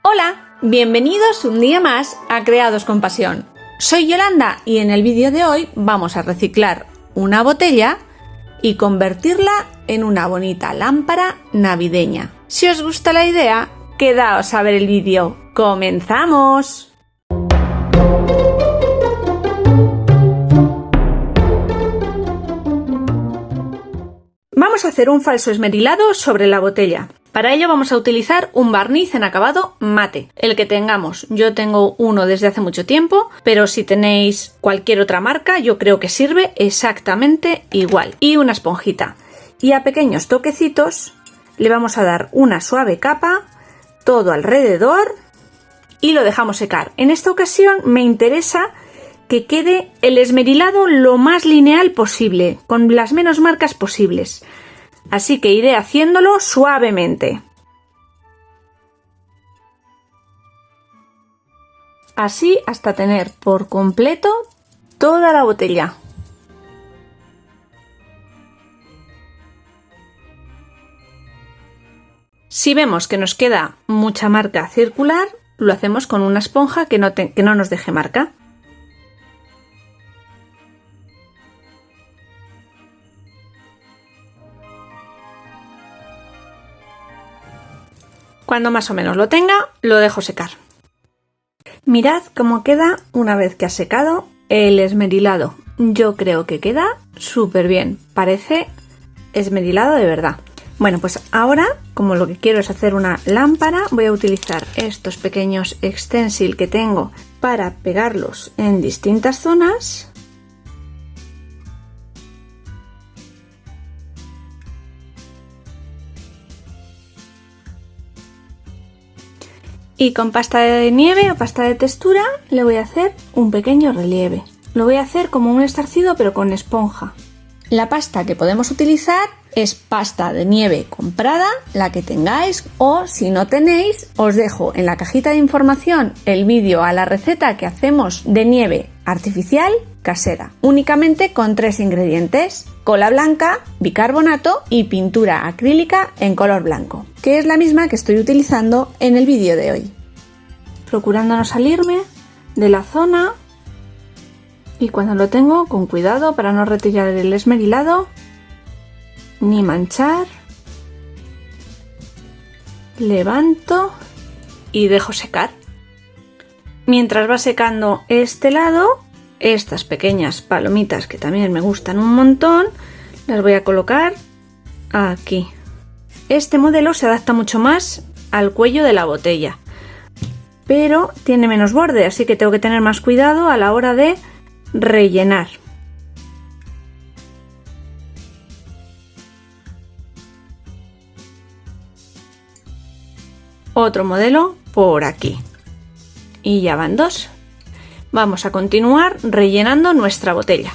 Hola, bienvenidos un día más a Creados con Pasión. Soy Yolanda y en el vídeo de hoy vamos a reciclar una botella y convertirla en una bonita lámpara navideña. Si os gusta la idea, quedaos a ver el vídeo. ¡Comenzamos! Vamos a hacer un falso esmerilado sobre la botella. Para ello vamos a utilizar un barniz en acabado mate, el que tengamos. Yo tengo uno desde hace mucho tiempo, pero si tenéis cualquier otra marca, yo creo que sirve exactamente igual. Y una esponjita. Y a pequeños toquecitos le vamos a dar una suave capa, todo alrededor, y lo dejamos secar. En esta ocasión me interesa que quede el esmerilado lo más lineal posible, con las menos marcas posibles. Así que iré haciéndolo suavemente. Así hasta tener por completo toda la botella. Si vemos que nos queda mucha marca circular, lo hacemos con una esponja que no nos deje marca. Cuando más o menos lo tenga, lo dejo secar. Mirad cómo queda una vez que ha secado el esmerilado. Yo creo que queda súper bien. Parece esmerilado de verdad. Bueno, pues ahora, como lo que quiero es hacer una lámpara, voy a utilizar estos pequeños extensil que tengo para pegarlos en distintas zonas. Y con pasta de nieve o pasta de textura le voy a hacer un pequeño relieve. Lo voy a hacer como un estarcido pero con esponja. La pasta que podemos utilizar es pasta de nieve comprada, la que tengáis, o si no tenéis, os dejo en la cajita de información el vídeo a la receta que hacemos de nieve artificial casera, únicamente con 3 ingredientes: cola blanca, bicarbonato y pintura acrílica en color blanco, que es la misma que estoy utilizando en el vídeo de hoy. Procurando no salirme de la zona, y cuando lo tengo, con cuidado para no retirar el esmerilado ni manchar, levanto y dejo secar. Mientras va secando este lado, estas pequeñas palomitas que también me gustan un montón, las voy a colocar aquí. Este modelo se adapta mucho más al cuello de la botella, pero tiene menos borde, así que tengo que tener más cuidado a la hora de rellenar. Otro modelo por aquí. Y ya van 2. Vamos a continuar rellenando nuestra botella.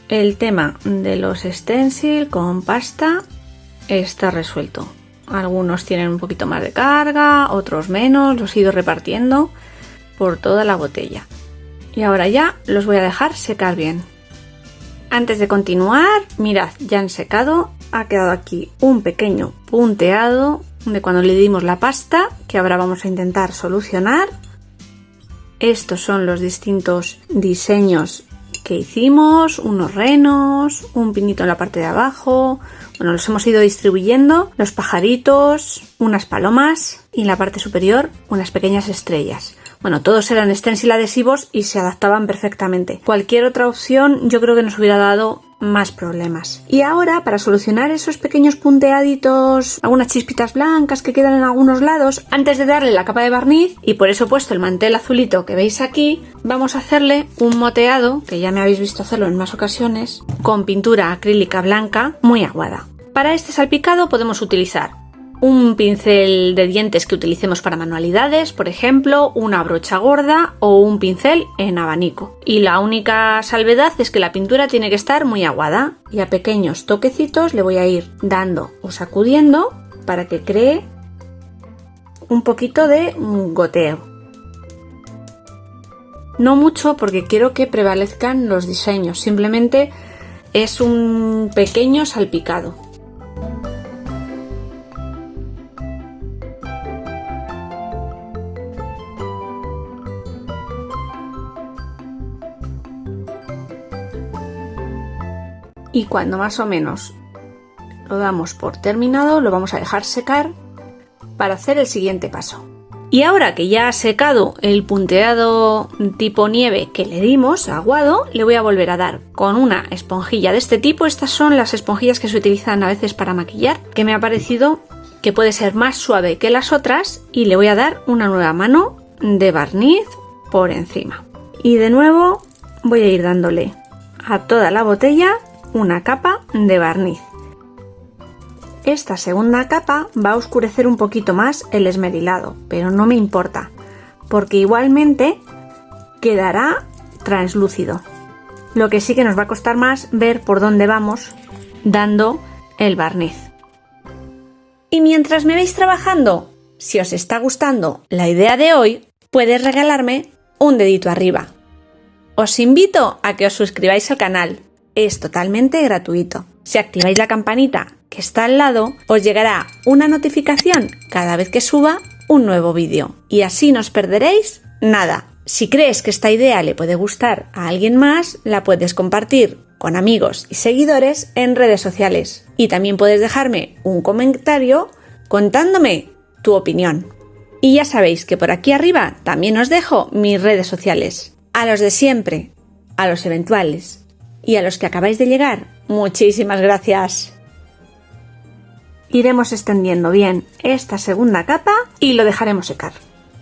El tema de los stencil con pasta está resuelto. Algunos tienen un poquito más de carga, otros menos, los he ido repartiendo por toda la botella. Y ahora ya los voy a dejar secar bien. Antes de continuar, mirad, ya han secado, ha quedado aquí un pequeño punteado de cuando le dimos la pasta, que ahora vamos a intentar solucionar. Estos son los distintos diseños que hicimos, unos renos, un pinito en la parte de abajo. Bueno, los hemos ido distribuyendo, los pajaritos, unas palomas y en la parte superior unas pequeñas estrellas. Bueno, todos eran stencil adhesivos y se adaptaban perfectamente. Cualquier otra opción yo creo que nos hubiera dado más problemas. Y ahora, para solucionar esos pequeños punteaditos, algunas chispitas blancas que quedan en algunos lados, antes de darle la capa de barniz, y por eso he puesto el mantel azulito que veis aquí, vamos a hacerle un moteado, que ya me habéis visto hacerlo en más ocasiones, con pintura acrílica blanca muy aguada. Para este salpicado podemos utilizar un pincel de dientes que utilicemos para manualidades, por ejemplo, una brocha gorda o un pincel en abanico. Y la única salvedad es que la pintura tiene que estar muy aguada y a pequeños toquecitos le voy a ir dando o sacudiendo para que cree un poquito de goteo. No mucho porque quiero que prevalezcan los diseños, simplemente es un pequeño salpicado. Y cuando más o menos lo damos por terminado, lo vamos a dejar secar para hacer el siguiente paso. Y ahora que ya ha secado el punteado tipo nieve que le dimos, aguado, le voy a volver a dar con una esponjilla de este tipo. Estas son las esponjillas que se utilizan a veces para maquillar, que me ha parecido que puede ser más suave que las otras, y le voy a dar una nueva mano de barniz por encima. Y de nuevo voy a ir dándole a toda la botella una capa de barniz. Esta segunda capa va a oscurecer un poquito más el esmerilado, pero no me importa, porque igualmente quedará translúcido. Lo que sí que nos va a costar más ver por dónde vamos dando el barniz. Y mientras me veis trabajando, si os está gustando la idea de hoy, puedes regalarme un dedito arriba. Os invito a que os suscribáis al canal. Es totalmente gratuito. Si activáis la campanita que está al lado, os llegará una notificación cada vez que suba un nuevo vídeo. Y así no os perderéis nada. Si crees que esta idea le puede gustar a alguien más, la puedes compartir con amigos y seguidores en redes sociales. Y también puedes dejarme un comentario contándome tu opinión. Y ya sabéis que por aquí arriba también os dejo mis redes sociales. A los de siempre, a los eventuales y a los que acabáis de llegar, muchísimas gracias. Iremos extendiendo bien esta segunda capa y lo dejaremos secar.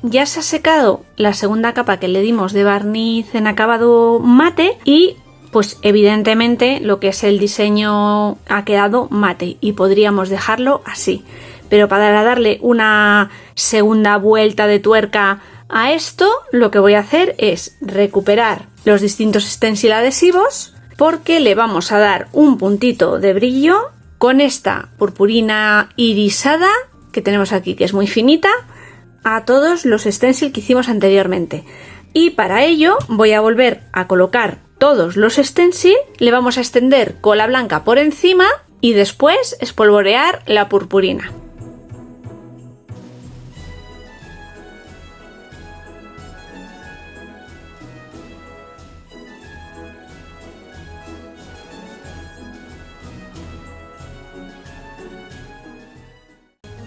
Ya se ha secado la segunda capa que le dimos de barniz en acabado mate y pues evidentemente lo que es el diseño ha quedado mate y podríamos dejarlo así. Pero para darle una segunda vuelta de tuerca a esto, lo que voy a hacer es recuperar los distintos stencil adhesivos, porque le vamos a dar un puntito de brillo con esta purpurina irisada que tenemos aquí, que es muy finita, a todos los stencil que hicimos anteriormente. Y para ello voy a volver a colocar todos los stencil, le vamos a extender cola blanca por encima y después espolvorear la purpurina.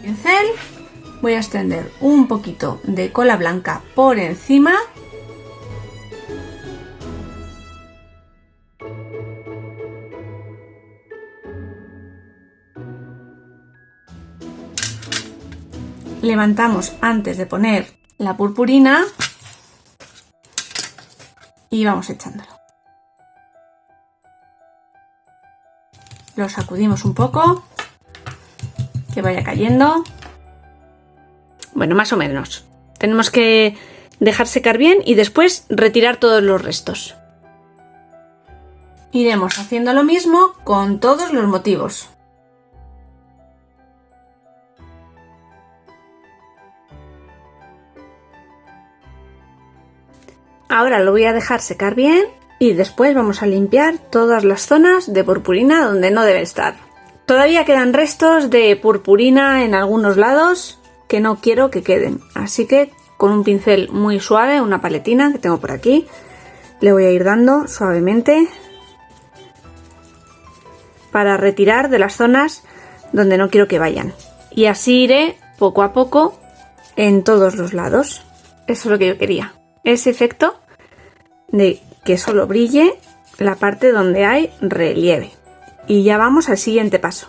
Pincel, voy a extender un poquito de cola blanca por encima levantamos antes de poner la purpurina y vamos echándolo. Lo sacudimos un poco, que vaya cayendo. Bueno, más o menos. Tenemos que dejar secar bien y después retirar todos los restos. Iremos haciendo lo mismo con todos los motivos. Ahora lo voy a dejar secar bien y después vamos a limpiar todas las zonas de purpurina donde no debe estar. Todavía quedan restos de purpurina en algunos lados que no quiero que queden, así que con un pincel muy suave, una paletina que tengo por aquí, le voy a ir dando suavemente para retirar de las zonas donde no quiero que vayan. Y así iré poco a poco en todos los lados. Eso es lo que yo quería, ese efecto de que solo brille la parte donde hay relieve. Y ya vamos al siguiente paso.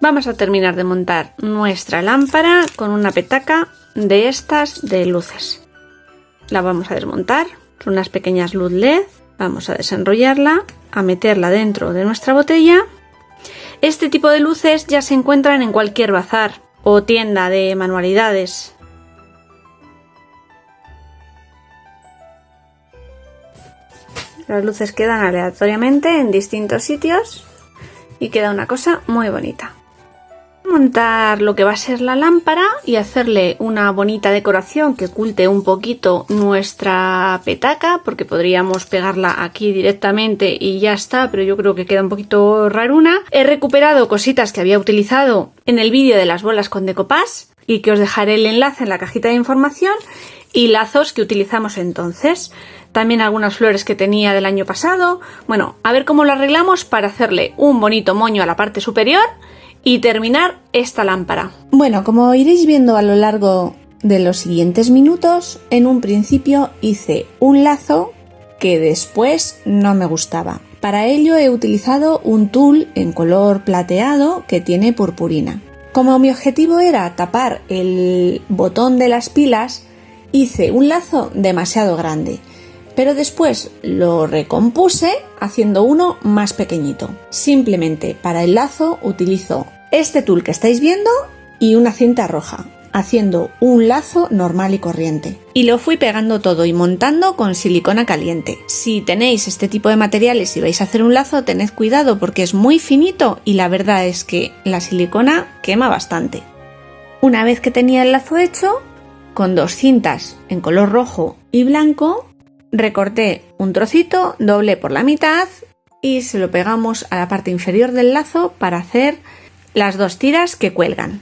Vamos a terminar de montar nuestra lámpara con una petaca de estas de luces. La vamos a desmontar, son unas pequeñas luz LED. Vamos a desenrollarla, a meterla dentro de nuestra botella. Este tipo de luces ya se encuentran en cualquier bazar o tienda de manualidades. Las luces quedan aleatoriamente en distintos sitios y queda una cosa muy bonita. Montar lo que va a ser la lámpara y hacerle una bonita decoración que oculte un poquito nuestra petaca, porque podríamos pegarla aquí directamente y ya está, pero yo creo que queda un poquito raruna. He recuperado cositas que había utilizado en el vídeo de las bolas con decoupage y que os dejaré el enlace en la cajita de información, y lazos que utilizamos entonces. También algunas flores que tenía del año pasado. Bueno, a ver cómo lo arreglamos para hacerle un bonito moño a la parte superior y terminar esta lámpara. Bueno, como iréis viendo a lo largo de los siguientes minutos, en un principio hice un lazo que después no me gustaba. Para ello he utilizado un tul en color plateado que tiene purpurina. Como mi objetivo era tapar el botón de las pilas, hice un lazo demasiado grande, pero después lo recompuse haciendo uno más pequeñito. Simplemente para el lazo utilizo este tul que estáis viendo y una cinta roja, haciendo un lazo normal y corriente. Y lo fui pegando todo y montando con silicona caliente. Si tenéis este tipo de materiales y vais a hacer un lazo, tened cuidado porque es muy finito y la verdad es que la silicona quema bastante. Una vez que tenía el lazo hecho, con dos cintas en color rojo y blanco, recorté un trocito, doblé por la mitad y se lo pegamos a la parte inferior del lazo para hacer las dos tiras que cuelgan.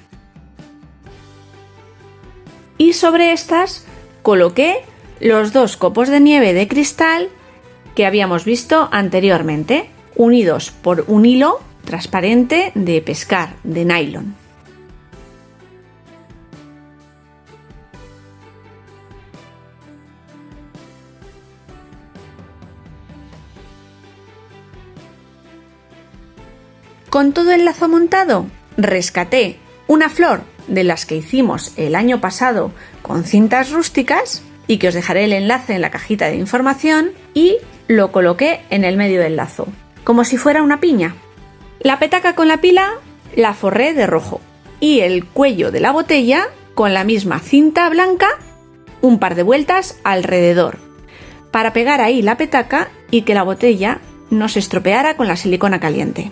Y sobre estas coloqué los dos copos de nieve de cristal que habíamos visto anteriormente, unidos por un hilo transparente de pescar de nylon. Con todo el lazo montado, rescaté una flor de las que hicimos el año pasado con cintas rústicas y que os dejaré el enlace en la cajita de información, y lo coloqué en el medio del lazo, como si fuera una piña. La petaca con la pila la forré de rojo y el cuello de la botella con la misma cinta blanca un par de vueltas alrededor para pegar ahí la petaca y que la botella no se estropeara con la silicona caliente.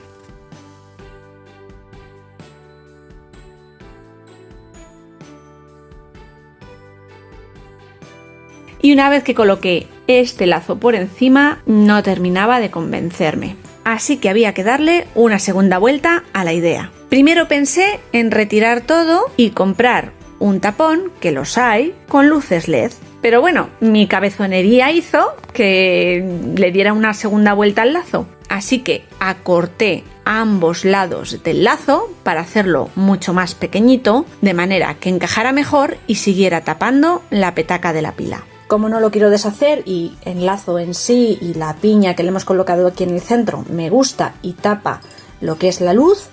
Y una vez que coloqué este lazo por encima, no terminaba de convencerme. Así que había que darle una segunda vuelta a la idea. Primero pensé en retirar todo y comprar un tapón, que los hay, con luces LED. Pero bueno, mi cabezonería hizo que le diera una segunda vuelta al lazo. Así que acorté ambos lados del lazo para hacerlo mucho más pequeñito, de manera que encajara mejor y siguiera tapando la petaca de la pila. Como no lo quiero deshacer y el lazo en sí y la piña que le hemos colocado aquí en el centro me gusta y tapa lo que es la luz,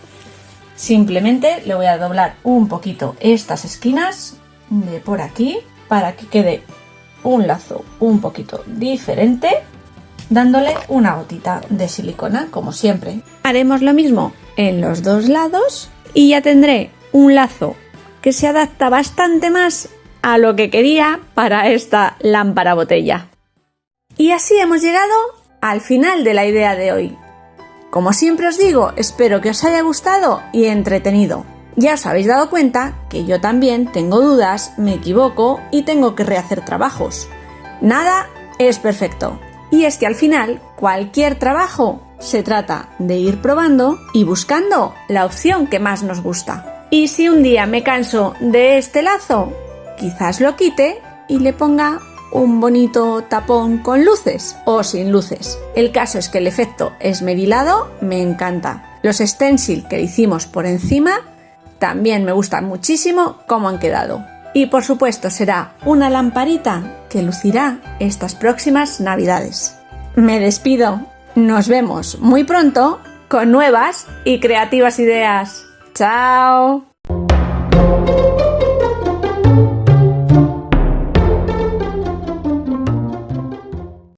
simplemente le voy a doblar un poquito estas esquinas de por aquí para que quede un lazo un poquito diferente, dándole una gotita de silicona como siempre. Haremos lo mismo en los dos lados y ya tendré un lazo que se adapta bastante más a lo que quería para esta lámpara botella. Y así hemos llegado al final de la idea de hoy. Como siempre os digo, espero que os haya gustado y entretenido. Ya os habéis dado cuenta que yo también tengo dudas, me equivoco y tengo que rehacer trabajos. Nada es perfecto. Y es que al final, cualquier trabajo se trata de ir probando y buscando la opción que más nos gusta. Y si un día me canso de este lazo, quizás lo quite y le ponga un bonito tapón con luces o sin luces. El caso es que el efecto esmerilado me encanta. Los stencil que le hicimos por encima también me gustan muchísimo cómo han quedado. Y por supuesto será una lamparita que lucirá estas próximas navidades. Me despido. Nos vemos muy pronto con nuevas y creativas ideas. ¡Chao!